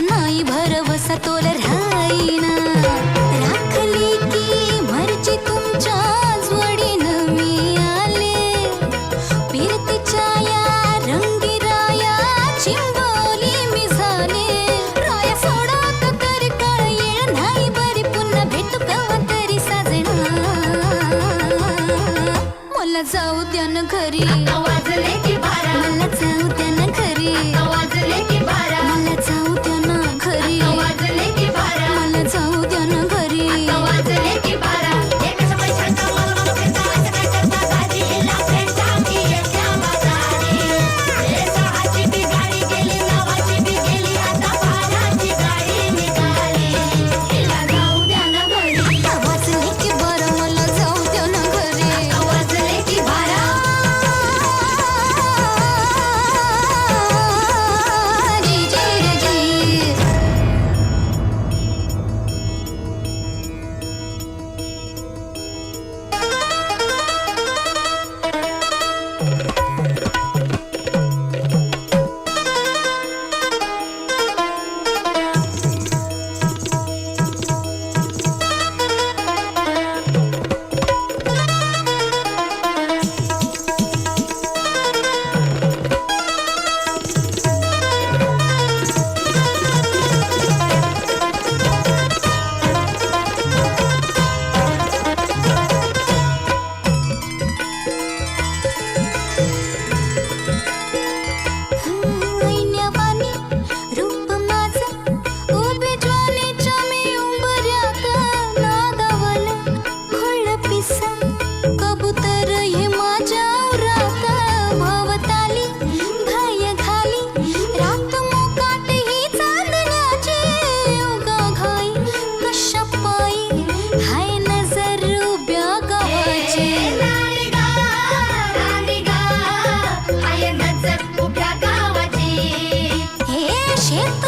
नाही भरवसा तोल राहीना राखली की मर्जी तुमच्या जोडीनं मी आले फिरतीच्या या रंगी राया चिंबोली मी झाले राया सोडा तरी कळ येळ नाही बरी पुन्हा भेटू कवा तरी साजना मला जाऊ द्या ना घरी वाजले की बारा मला जाऊ द्या ना घरी वाजले की बारा मला जाऊ द्या ना घरी वाजले की बारा मला जाऊ द्या ना घरी वाजले की बारा एक समय छंदा मला फेटा असं काय करता गाडी हिला फेटा की येत्या बाजारी हे सहाची बी गाडी गेली नावाची बी गेली आता बाराची गाडी निघाली हिला जाऊ द्या ना घरी वाजले की बरं मला जाऊ द्या ना घरी वाजले की बारा जी जी जी ऐन्यावानी रूप माझं उभी ज्वालीच्या मी उंबऱ्यात नादावलं खुळं पिसा कबूतर हे माझ्या उरात भवताली भय घाली रात मोकाट ही चांदण्याची उगा घाई कशा पायी हाय नजर उभ्या गावाची राणीगा हाय नजर उभ्या गावाची हे शेत